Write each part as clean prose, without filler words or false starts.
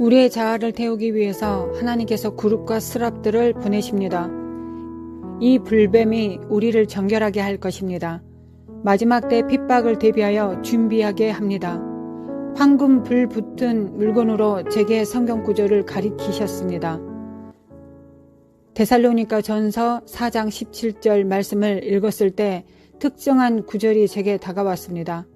우리의 자아를 태우기 위해서 하나님께서 그룹과 스랍들을 보내십니다. 이 불뱀이 우리를 정결하게 할 것입니다. 마지막 때 핍박을 대비하여 준비하게 합니다. 황금 불 붙은 물건으로 제게 성경 구절을 가리키셨습니다. 데살로니가 전서 4장 17절 말씀을 읽었을 때 특정한 구절이 제게 다가왔습니다.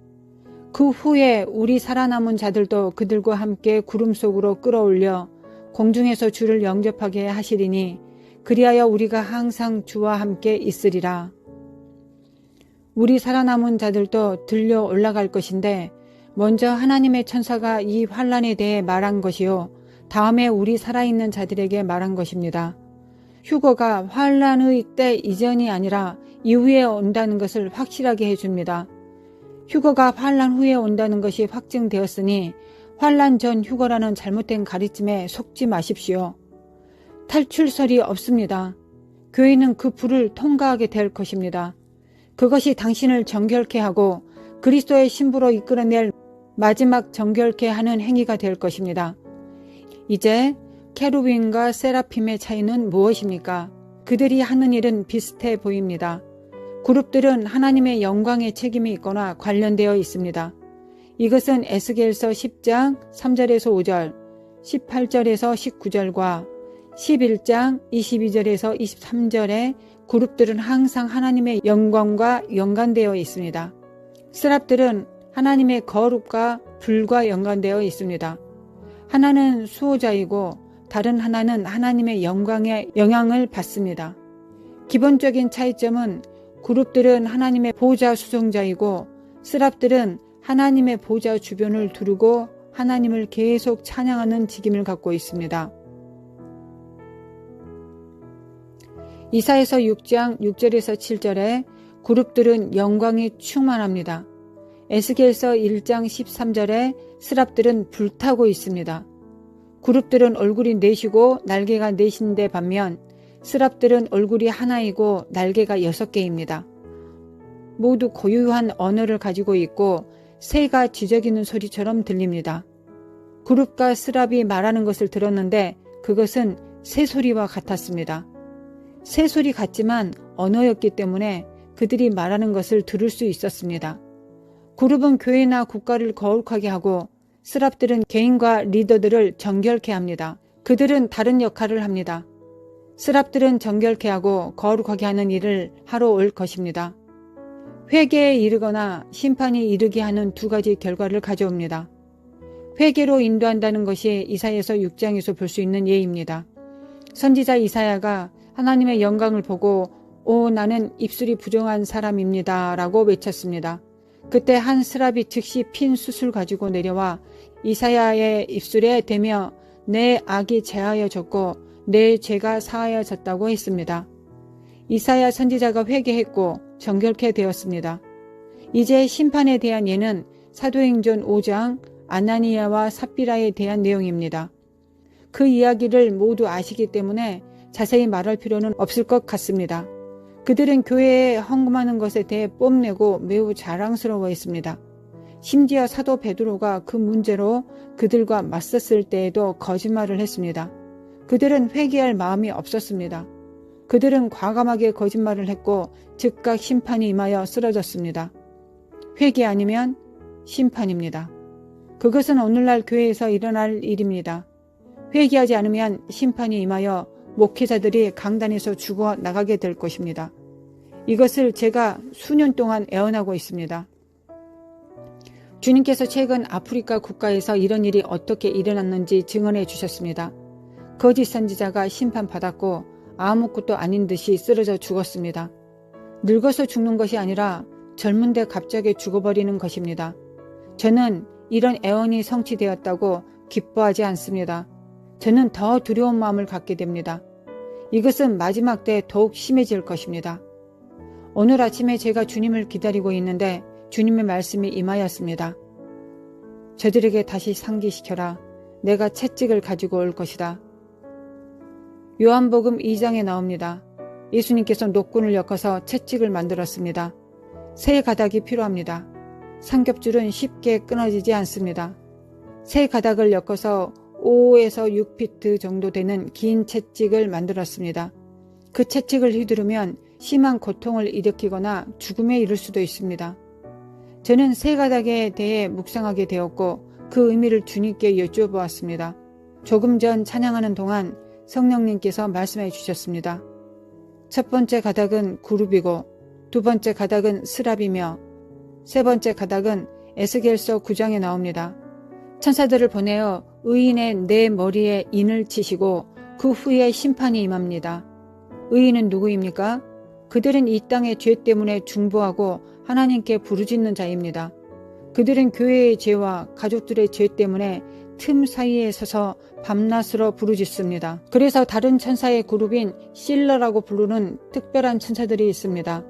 그 후에 우리 살아남은 자들도 그들과 함께 구름 속으로 끌어올려 공중에서 주를 영접하게 하시리니 그리하여 우리가 항상 주와 함께 있으리라. 우리 살아남은 자들도 들려 올라갈 것인데 먼저 하나님의 천사가 이 환란에 대해 말한 것이요 다음에 우리 살아있는 자들에게 말한 것입니다. 휴거가 환란의 때 이전이 아니라 이후에 온다는 것을 확실하게 해줍니다. 휴거가 환란 후에 온다는 것이 확증되었으니 환란 전 휴거라는 잘못된 가르침에 속지 마십시오. 탈출설이 없습니다. 교회는 그 불을 통과하게 될 것입니다. 그것이 당신을 정결케 하고 그리스도의 신부로 이끌어낼 마지막 정결케 하는 행위가 될 것입니다. 이제 케루빈과 세라핌의 차이는 무엇입니까? 그들이 하는 일은 비슷해 보입니다. 그룹들은 하나님의 영광의 책임이 있거나 관련되어 있습니다. 이것은 에스겔서 10장 3절에서 5절, 18절에서 19절과 11장 22절에서 23절에 그룹들은 항상 하나님의 영광과 연관되어 있습니다. 스랍들은 하나님의 거룩과 불과 연관되어 있습니다. 하나는 수호자이고 다른 하나는 하나님의 영광의 영향을 받습니다. 기본적인 차이점은 그룹들은 하나님의 보좌 수송자이고 스랍들은 하나님의 보좌 주변을 두르고 하나님을 계속 찬양하는 직임을 갖고 있습니다. 이사야서 6장 6절에서 7절에 그룹들은 영광이 충만합니다. 에스겔서 1장 13절에 스랍들은 불타고 있습니다. 그룹들은 얼굴이 넷이고 날개가 넷인데 반면 스랍들은 얼굴이 하나이고 날개가 6개입니다. 모두 고유한 언어를 가지고 있고 새가 쥐저기는 소리처럼 들립니다. 그룹과 스랍이 말하는 것을 들었는데 그것은 새소리와 같았습니다. 새소리 같지만 언어였기 때문에 그들이 말하는 것을 들을 수 있었습니다. 그룹은 교회나 국가를 거룩하게 하고 스랍들은 개인과 리더들을 정결케 합니다. 그들은 다른 역할을 합니다. 스랍들은 정결케 하고 거룩하게 하는 일을 하러 올 것입니다. 회개에 이르거나 심판이 이르게 하는 두 가지 결과를 가져옵니다. 회개로 인도한다는 것이 이사야서 6장에서 볼 수 있는 예입니다. 선지자 이사야가 하나님의 영광을 보고 오 나는 입술이 부정한 사람입니다 라고 외쳤습니다. 그때 한 스랍이 즉시 핀 숯을 가지고 내려와 이사야의 입술에 대며 내 악이 제하여졌고 내 죄가 사하여졌다고 했습니다. 이사야 선지자가 회개했고 정결케 되었습니다. 이제 심판에 대한 예는 사도행전 5장 아나니아와 삽비라에 대한 내용입니다. 그 이야기를 모두 아시기 때문에 자세히 말할 필요는 없을 것 같습니다. 그들은 교회에 헌금하는 것에 대해 뽐내고 매우 자랑스러워했습니다. 심지어 사도 베드로가 그 문제로 그들과 맞섰을 때에도 거짓말을 했습니다. 그들은 회개할 마음이 없었습니다. 그들은 과감하게 거짓말을 했고 즉각 심판이 임하여 쓰러졌습니다. 회개 아니면 심판입니다. 그것은 오늘날 교회에서 일어날 일입니다. 회개하지 않으면 심판이 임하여 목회자들이 강단에서 죽어 나가게 될 것입니다. 이것을 제가 수년 동안 애원하고 있습니다. 주님께서 최근 아프리카 국가에서 이런 일이 어떻게 일어났는지 증언해 주셨습니다. 거짓 선지자가 심판받았고 아무것도 아닌 듯이 쓰러져 죽었습니다. 늙어서 죽는 것이 아니라 젊은데 갑자기 죽어버리는 것입니다. 저는 이런 애원이 성취되었다고 기뻐하지 않습니다. 저는 더 두려운 마음을 갖게 됩니다. 이것은 마지막 때 더욱 심해질 것입니다. 오늘 아침에 제가 주님을 기다리고 있는데 주님의 말씀이 임하였습니다. 저들에게 다시 상기시켜라. 내가 채찍을 가지고 올 것이다. 요한복음 2장에 나옵니다. 예수님께서 노끈을 엮어서 채찍을 만들었습니다. 새 가닥이 필요합니다. 삼겹줄은 쉽게 끊어지지 않습니다. 새 가닥을 엮어서 5에서 6피트 정도 되는 긴 채찍을 만들었습니다. 그 채찍을 휘두르면 심한 고통을 일으키거나 죽음에 이를 수도 있습니다. 저는 세 가닥에 대해 묵상하게 되었고 그 의미를 주님께 여쭤보았습니다. 조금 전 찬양하는 동안 성령님께서 말씀해 주셨습니다. 첫 번째 가닥은 그룹이고 두 번째 가닥은 스랍이며 세 번째 가닥은 에스겔서 9장에 나옵니다. 천사들을 보내어 의인의 네 머리에 인을 치시고 그 후에 심판이 임합니다. 의인은 누구입니까? 그들은 이 땅의 죄 때문에 중보하고 하나님께 부르짖는 자입니다. 그들은 교회의 죄와 가족들의 죄 때문에 틈 사이에 서서 밤낮으로 부르짖습니다. 그래서 다른 천사의 그룹인 실러라고 부르는 특별한 천사들이 있습니다.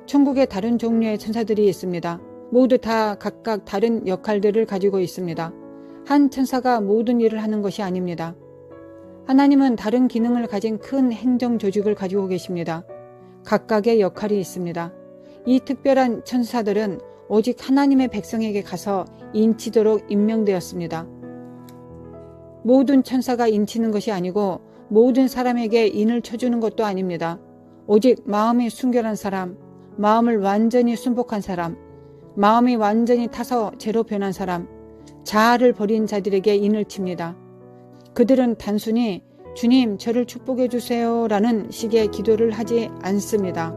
천국에 다른 종류의 천사들이 있습니다. 모두 다 각각 다른 역할들을 가지고 있습니다. 한 천사가 모든 일을 하는 것이 아닙니다. 하나님은 다른 기능을 가진 큰 행정 조직을 가지고 계십니다. 각각의 역할이 있습니다. 이 특별한 천사들은 오직 하나님의 백성에게 가서 인치도록 임명되었습니다. 모든 천사가 인치는 것이 아니고 모든 사람에게 인을 쳐주는 것도 아닙니다. 오직 마음이 순결한 사람, 마음을 완전히 순복한 사람, 마음이 완전히 타서 죄로 변한 사람, 자아를 버린 자들에게 인을 칩니다. 그들은 단순히 주님 저를 축복해 주세요 라는 식의 기도를 하지 않습니다.